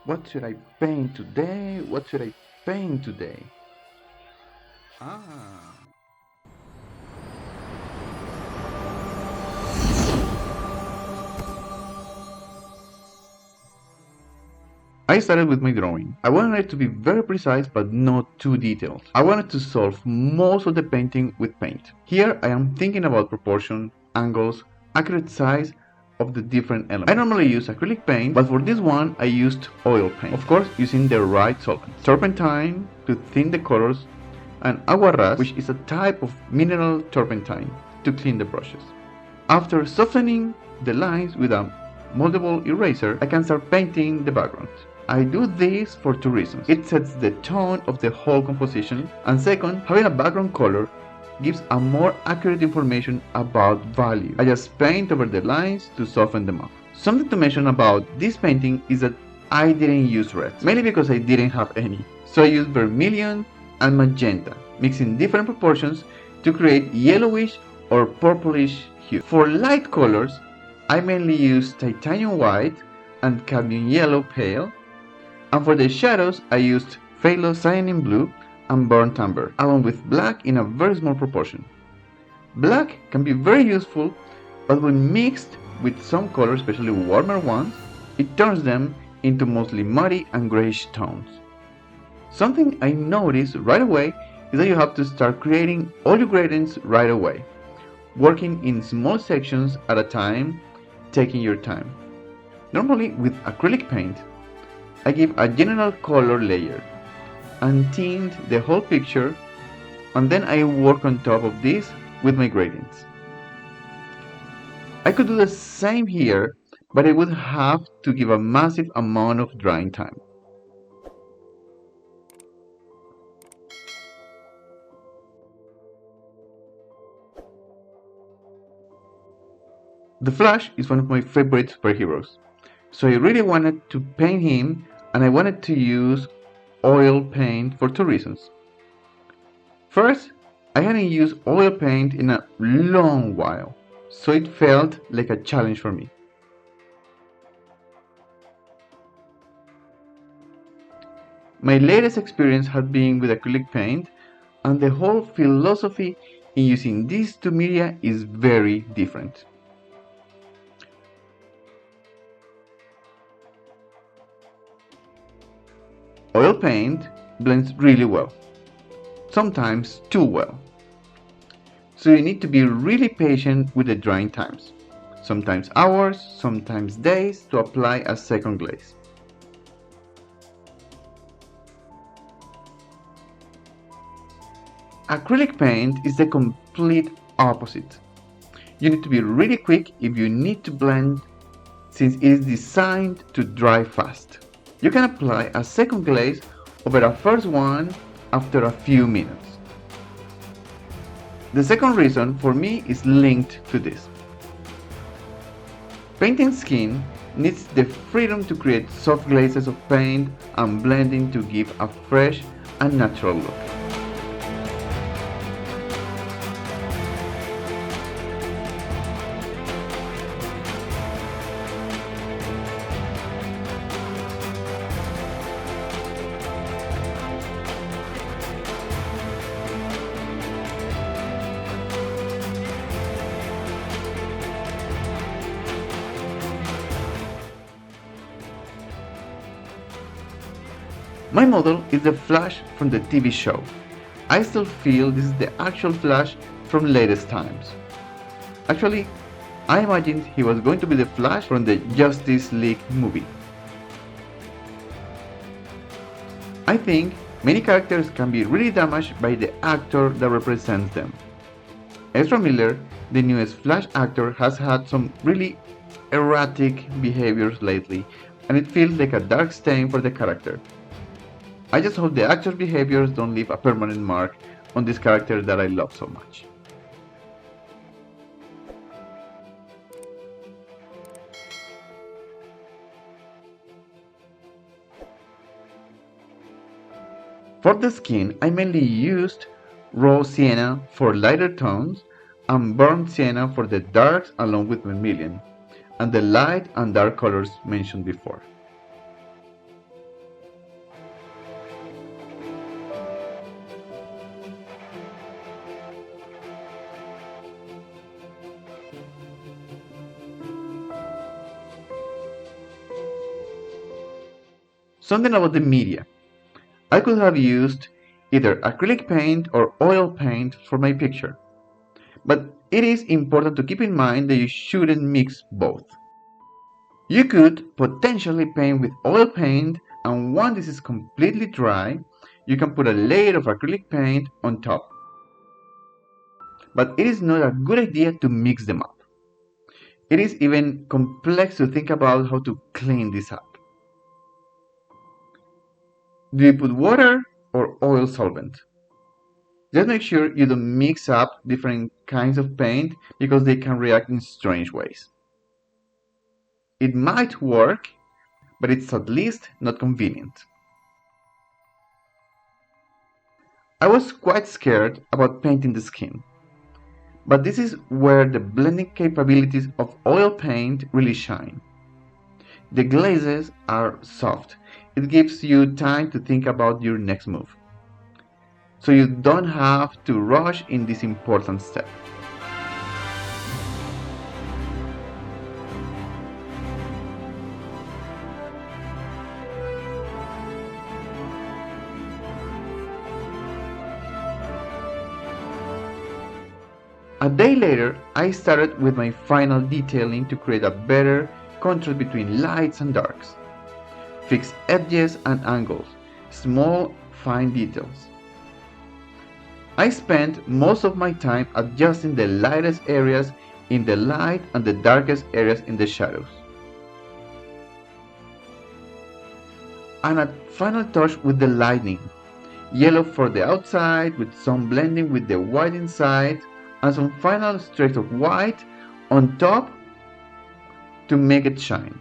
What should I paint today? What should I paint today? Ah. I started with my drawing. I wanted it to be very precise but not too detailed. I wanted to solve most of the painting with paint. Here I am thinking about proportion, angles, accurate size of the different elements. I normally use acrylic paint, but for this one I used oil paint. Of course, using the right solvent. Turpentine to thin the colors, and aguarrás, which is a type of mineral turpentine, to clean the brushes. After softening the lines with a moldable eraser, I can start painting the background. I do this for two reasons. It sets the tone of the whole composition, and second, having a background color gives a more accurate information about value. I just paint over the lines to soften them up. Something to mention about this painting is that I didn't use reds, mainly because I didn't have any. So I used vermilion and magenta, mixing different proportions to create yellowish or purplish hue. For light colors, I mainly use titanium white and cadmium yellow pale, and for the shadows I used phthalo cyanine blue and burnt umber, along with black in a very small proportion. Black can be very useful, but when mixed with some colors, especially warmer ones, it turns them into mostly muddy and grayish tones. Something I noticed right away is that you have to start creating all your gradients right away, working in small sections at a time, taking your time. Normally with acrylic paint, I give a general color layer and tint the whole picture, and then I work on top of this with my gradients. I could do the same here, but I would have to give a massive amount of drying time. The Flash is one of my favorite superheroes, so I really wanted to paint him, and I wanted to use oil paint for two reasons. First, I hadn't used oil paint in a long while, so it felt like a challenge for me. My latest experience had been with acrylic paint, and the whole philosophy in using these two media is very different. Oil paint blends really well, sometimes too well. So you need to be really patient with the drying times, sometimes hours, sometimes days, to apply a second glaze. Acrylic paint is the complete opposite. You need to be really quick if you need to blend, since it is designed to dry fast. You can apply a second glaze over a first one after a few minutes. The second reason for me is linked to this. Painting skin needs the freedom to create soft glazes of paint and blending to give a fresh and natural look. My model is the Flash from the TV show. I still feel this is the actual Flash from latest times. Actually, I imagined he was going to be the Flash from the Justice League movie. I think many characters can be really damaged by the actor that represents them. Ezra Miller, the newest Flash actor, has had some really erratic behaviors lately, and it feels like a dark stain for the character. I just hope the actor's behaviors don't leave a permanent mark on this character that I love so much. For the skin, I mainly used raw sienna for lighter tones and burnt sienna for the darks along with vermilion, and the light and dark colors mentioned before. Something about the media. I could have used either acrylic paint or oil paint for my picture. But it is important to keep in mind that you shouldn't mix both. You could potentially paint with oil paint, and once this is completely dry, you can put a layer of acrylic paint on top. But it is not a good idea to mix them up. It is even complex to think about how to clean this up. Do you put water or oil solvent? Just make sure you don't mix up different kinds of paint because they can react in strange ways. It might work, but it's at least not convenient. I was quite scared about painting the skin, but this is where the blending capabilities of oil paint really shine. The glazes are soft. It gives you time to think about your next move, so you don't have to rush in this important step. A day later, I started with my final detailing to create a better contrast between lights and darks. Fix edges and angles, small, fine details. I spent most of my time adjusting the lightest areas in the light and the darkest areas in the shadows. And a final touch with the lighting. Yellow for the outside with some blending with the white inside, and some final streaks of white on top to make it shine.